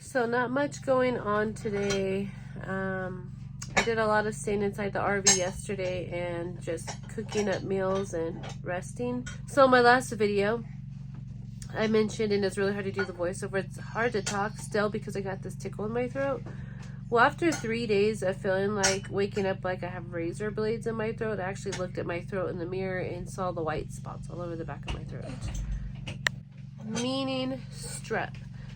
So not much going on today. I did a lot of staying inside the RV yesterday and just cooking up meals and resting. So my last video, I mentioned, and it's really hard to do the voiceover, it's hard to talk still because I got this tickle in my throat. Well, after 3 days of feeling like waking up like I have razor blades in my throat, I actually looked at my throat in the mirror and saw the white spots all over the back of my throat. Meaning strep.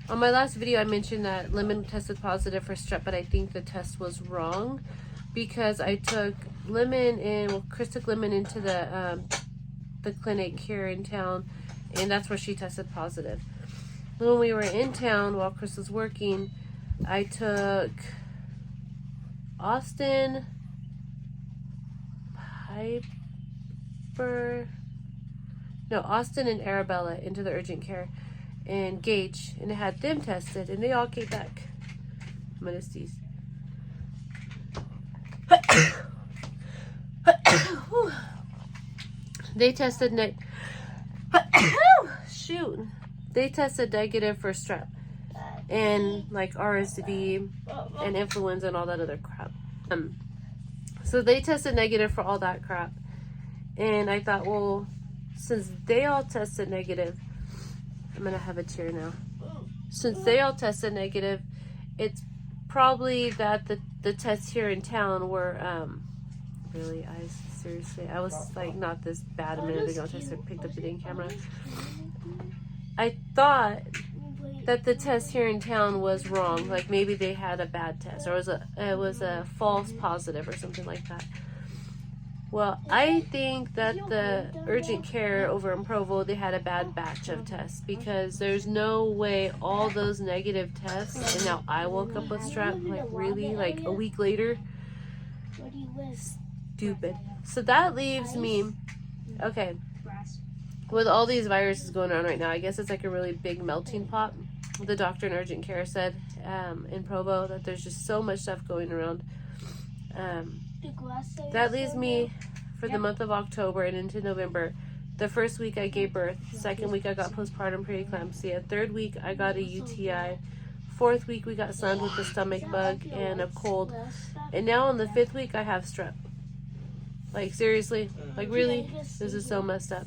On my last video, I mentioned that Lemon tested positive for strep, but I think the test was wrong because I took Lemon and, well, Chris took Lemon into the clinic here in town, and that's where she tested positive. When we were in town while Chris was working, I took Austin, Austin and Arabella into the urgent care and Gage, and I had them tested, and they all came back. I'm gonna sneeze. They tested They tested negative for strep and like RSV and influenza and all that other crap. So they tested negative for all that crap, and I thought, well, since they all tested negative, I'm gonna have a tear now. Since they all tested negative, it's probably that the tests here in town were really, seriously, I was like not this bad a minute ago until I picked up the dang camera. I thought that the test here in town was wrong, like maybe they had a bad test, or it was a false positive or something like that. Well, I think that the urgent care over in Provo, they had a bad batch of tests, because there's no way all those negative tests, and now I woke up with strep, like really, like a week later. Stupid. So that leaves me, okay, with all these viruses going on right now, I guess it's like a really big melting pot. The doctor in urgent care said in Provo that there's just so much stuff going around. That leaves me for the month of October and into November. The first week I gave birth. Second week I got postpartum preeclampsia. Third week I got a UTI. Fourth week we got slammed with a stomach bug and a cold. And now on the fifth week I have strep. Like seriously, like really, this is so messed up.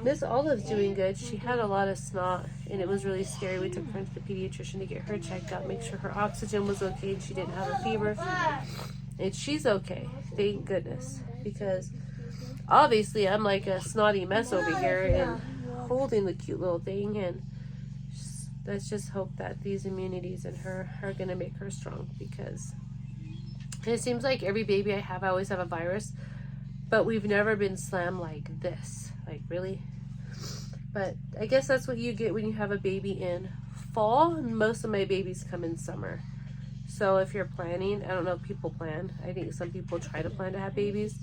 Miss Olive's doing good. She had a lot of snot and it was really scary. We took her to the pediatrician to get her checked out, make sure her oxygen was okay and she didn't have a fever. And she's okay, thank goodness, because obviously I'm like a snotty mess over here and holding the cute little thing, and let's just hope that these immunities in her are going to make her strong, because it seems like every baby I have, I always have a virus, but we've never been slammed like this, like really. But I guess that's what you get when you have a baby in fall, and most of my babies come in summer. So if you're planning, I don't know if people plan. I think some people try to plan to have babies.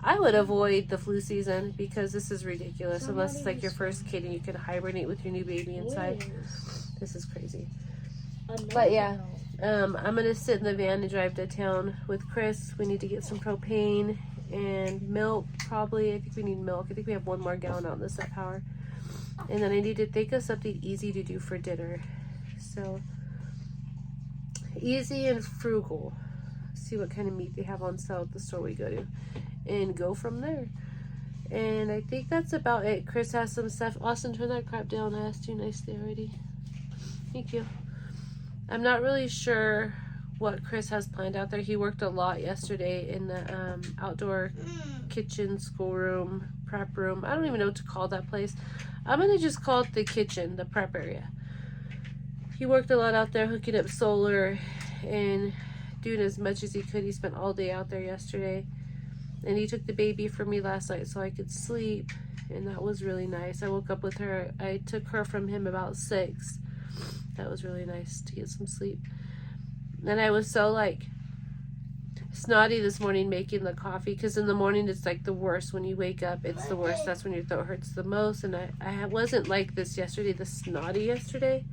I would avoid the flu season because this is ridiculous. Unless it's like your first kid and you can hibernate with your new baby inside. This is crazy. But yeah, I'm going to sit in the van and drive to town with Chris. We need to get some propane and milk probably. I think we need milk. I think we have one more gallon out in the set power. And then I need to think of something easy to do for dinner. So easy and frugal. See what kind of meat they have on sale at the store we go to and go from there. And I think that's about it. Chris has some stuff. Austin, turn that crap down. I asked you nicely already. Thank you. I'm not really sure what Chris has planned out there. He worked a lot yesterday in the outdoor kitchen, schoolroom, prep room. I don't even know what to call that place. I'm going to just call it the kitchen, the prep area. He worked a lot out there hooking up solar and doing as much as he could. He spent all day out there yesterday. And he took the baby for me last night so I could sleep. And that was really nice. I woke up with her. I took her from him about 6. That was really nice to get some sleep. And I was so like snotty this morning making the coffee, because in the morning it's like the worst. When you wake up, it's the worst. That's when your throat hurts the most. And I wasn't like this yesterday, the snotty yesterday.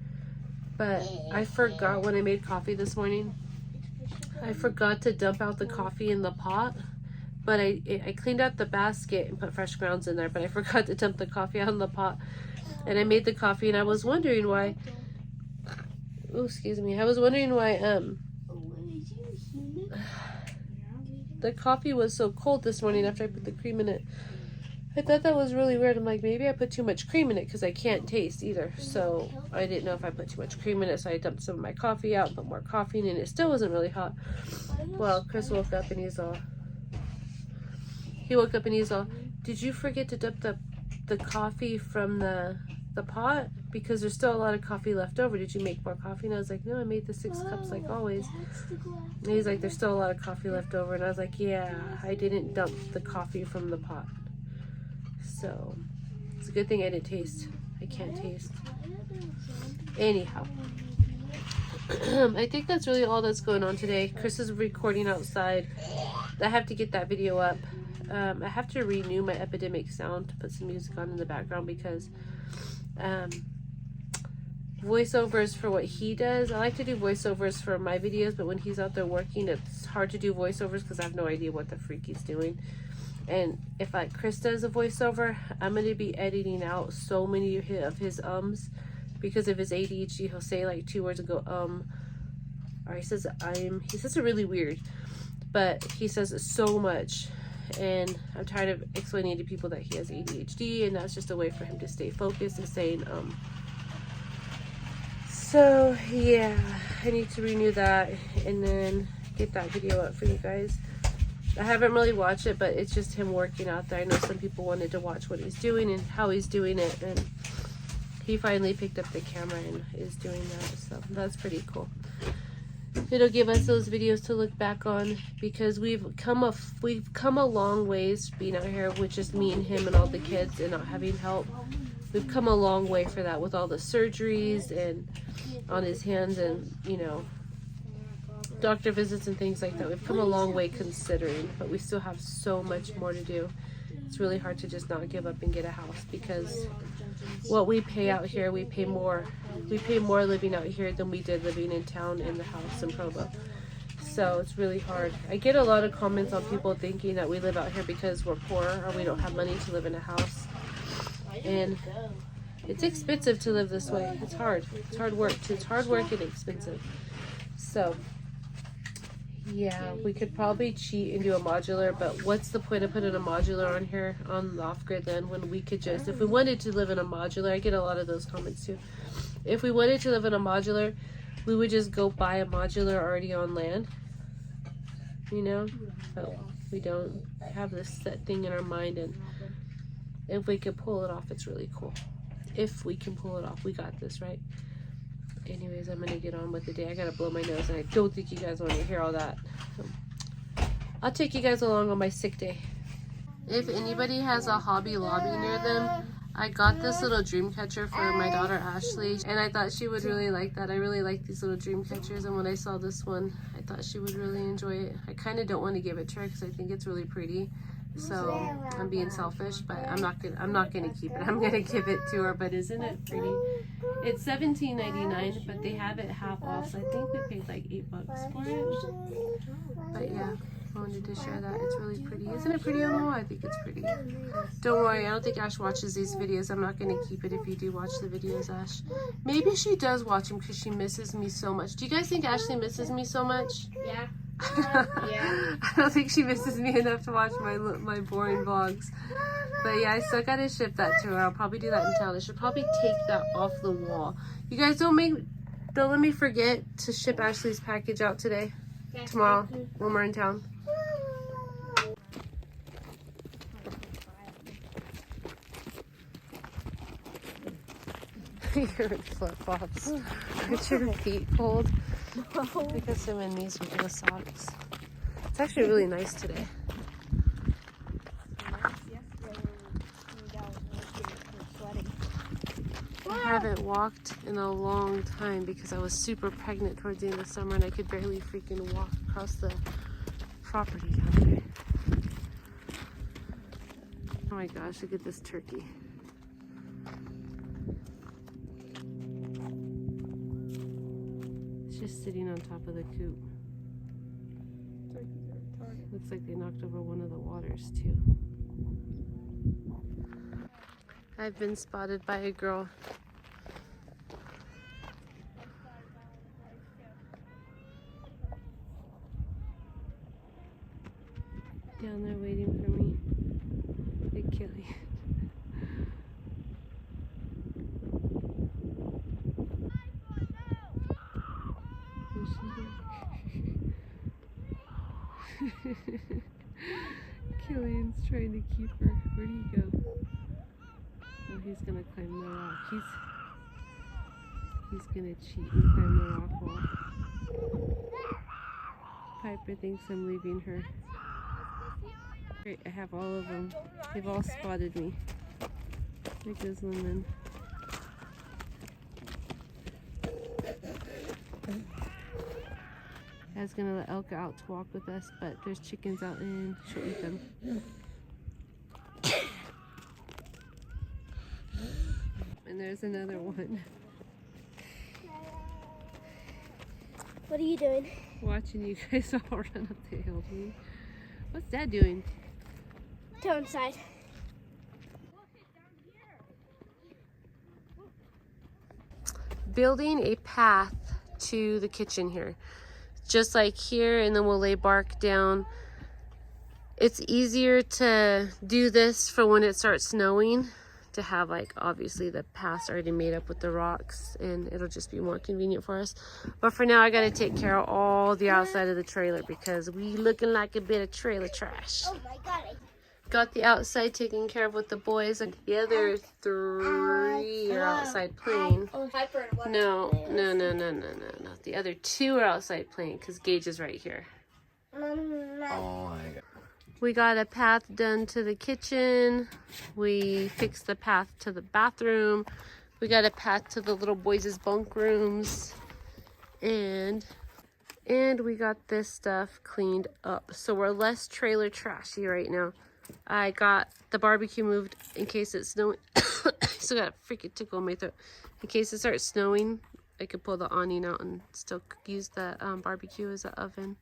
But I forgot when I made coffee this morning. I forgot to dump out the coffee in the pot, but I cleaned out the basket and put fresh grounds in there, but I forgot to dump the coffee out in the pot. And I made the coffee, and I was wondering why, oh, excuse me, I was wondering why, the coffee was so cold this morning after I put the cream in it. I thought that was really weird. I'm like, maybe I put too much cream in it because I can't taste either. So I didn't know if I put too much cream in it. So I dumped some of my coffee out, put more coffee in it. It still wasn't really hot. Well, Chris woke up and he's all, did you forget to dump the coffee from the pot? Because there's still a lot of coffee left over. Did you make more coffee? And I was like, no, I made the 6 cups like always. And he's like, there's still a lot of coffee left over. And I was like, yeah, I didn't dump the coffee from the pot. So it's a good thing I didn't taste. I can't taste. Anyhow, I think that's really all that's going on today. Chris is recording outside. I have to get that video up. I have to renew my epidemic sound to put some music on in the background because voiceovers for what he does. I like to do voiceovers for my videos, but when he's out there working, it's hard to do voiceovers because I have no idea what the freak he's doing. And if like Chris does a voiceover, I'm going to be editing out so many of his ums because of his ADHD. He'll say like 2 words and go or he says he says it really weird, but he says it so much, and I'm tired of explaining to people that he has ADHD, and that's just a way for him to stay focused and saying so yeah, I need to renew that and then get that video up for you guys. I haven't really watched it, but it's just him working out there. I know some people wanted to watch what he's doing and how he's doing it, and he finally picked up the camera and is doing that, so that's pretty cool. It'll give us those videos to look back on because we've come a long ways being out here with just me and him and all the kids and not having help. We've come a long way for that with all the surgeries and on his hands and, you know, doctor visits and things like that. We've come a long way considering, but we still have so much more to do. It's really hard to just not give up and get a house because what we pay out here, we pay more living out here than we did living in town in the house in Provo. So it's really hard. I get a lot of comments on people thinking that we live out here because we're poor or we don't have money to live in a house. And it's expensive to live this way. It's hard. It's hard work. It's hard work and expensive. So yeah, we could probably cheat and do a modular, but what's the point of putting a modular on here on the off-grid then when we could just, if we wanted to live in a modular, I get a lot of those comments too. If we wanted to live in a modular, we would just go buy a modular already on land, you know, but we don't have this set thing in our mind, and if we could pull it off, it's really cool. If we can pull it off, we got this, right? Anyways, I'm gonna get on with the day. I gotta blow my nose, and I don't think you guys want to hear all that. So, I'll take you guys along on my sick day. If anybody has a Hobby Lobby near them, I got this little dream catcher for my daughter Ashley, and I thought she would really like that. I really like these little dream catchers, and when I saw this one, I thought she would really enjoy it. I kind of don't want to give it to her because I think it's really pretty. So I'm being selfish, but I'm not gonna keep it. I'm gonna give it to her. But isn't it pretty? It's $17.99, but they have it half off. So I think we paid like $8 for it. But yeah, I wanted to share that. It's really pretty. Isn't it pretty on the wall? I think it's pretty. Don't worry, I don't think Ash watches these videos. I'm not gonna keep it if you do watch the videos, Ash. Maybe she does watch them because she misses me so much. Do you guys think Ashley misses me so much? Yeah. Yeah. I don't think she misses me enough to watch my boring vlogs. But yeah, I still gotta ship that to her. I'll probably do that in town. I should probably take that off the wall. You guys don't let me forget to ship Ashley's package out today. Tomorrow when we're in town. You're in flip-flops. Aren't your feet cold? No. Because I'm in these with the socks. It's actually really nice today. I haven't walked in a long time because I was super pregnant towards the end of summer and I could barely freaking walk across the property down there. Oh my gosh, look at this turkey. Just sitting on top of the coop. Looks like they knocked over one of the waters too. I've been spotted by a girl. Down there waiting for me. Big Kelly. Killian's trying to keep her. Where'd he go? Oh, he's gonna climb the rock. He's gonna cheat and climb the rock wall. Piper thinks I'm leaving her. Great, I have all of them. They've all spotted me. There goes Lemon. I was gonna let Elka out to walk with us, but there's chickens out and she'll eat them. And there's another one. What are you doing? Watching you guys all run up the hill to me. What's Dad doing? Go inside. Building a path to the kitchen here. Just like here, and then we'll lay bark down. It's easier to do this for when it starts snowing, to have like obviously the paths already made up with the rocks, and it'll just be more convenient for us. But for now I gotta take care of all the outside of the trailer because we looking like a bit of trailer trash. Oh my god. Got the outside taken care of with the boys, and the other 3 are outside playing. No. The other 2 are outside playing because Gage is right here. Oh my god. We got a path done to the kitchen. We fixed the path to the bathroom. We got a path to the little boys' bunk rooms. And we got this stuff cleaned up. So we're less trailer trashy right now. I got the barbecue moved in case it's snowing. Still got a freaking tickle in my throat. In case it starts snowing, I could pull the awning out and still use the barbecue as an oven.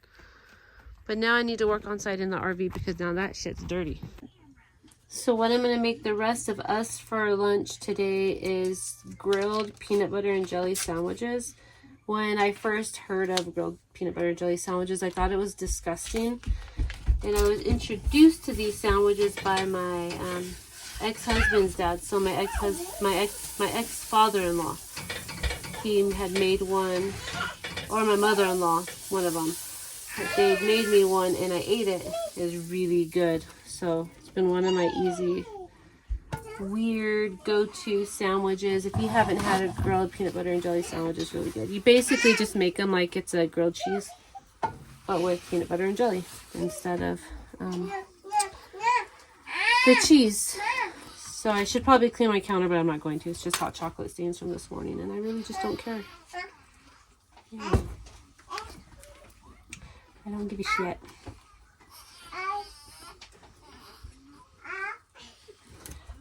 But now I need to work on site in the RV because now that shit's dirty. So what I'm going to make the rest of us for lunch today is grilled peanut butter and jelly sandwiches. When I first heard of grilled peanut butter and jelly sandwiches, I thought it was disgusting. And I was introduced to these sandwiches by my ex-husband's dad. So my ex-father-in-law, he had made one, or my mother-in-law, one of them. They made me one and I ate it. It was really good. So it's been one of my easy, weird go-to sandwiches. If you haven't had a grilled peanut butter and jelly sandwich, it's really good. You basically just make them like it's a grilled cheese, but with peanut butter and jelly instead of the cheese. So I should probably clean my counter, but I'm not going to. It's just hot chocolate stains from this morning, and I really just don't care. Yeah. I don't give a shit.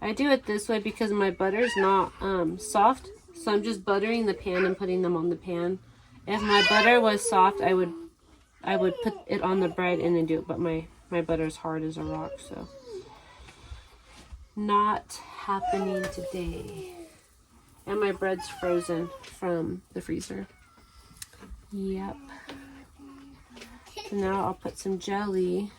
I do it this way because my butter's not soft, so I'm just buttering the pan and putting them on the pan. If my butter was soft, I would put it on the bread and then do it, but my butter's hard as a rock, so not happening today. And my bread's frozen from the freezer. Yep. So now I'll put some jelly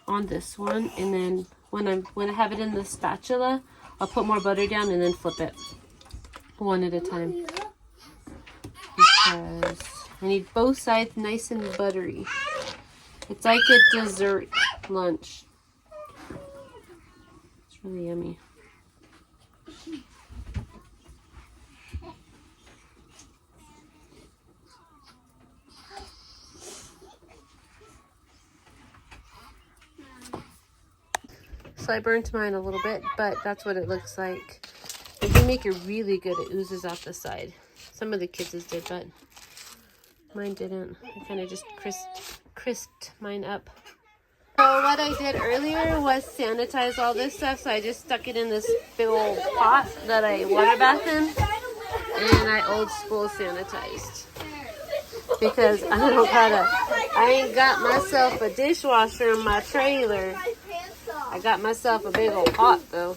on this one, and then when I have it in the spatula, I'll put more butter down and then flip it one at a time because I need both sides nice and buttery. It's like a dessert lunch. It's really yummy. So I burnt mine a little bit, but that's what it looks like. If you make it really good, it oozes out the side. Some of the kids' did, but mine didn't. I kind of just crisped mine up. So what I did earlier was sanitize all this stuff. So I just stuck it in this big old pot that I water bath in, and I old school sanitized because I don't know how to I ain't got myself a dishwasher in my trailer. I got myself a big old pot though.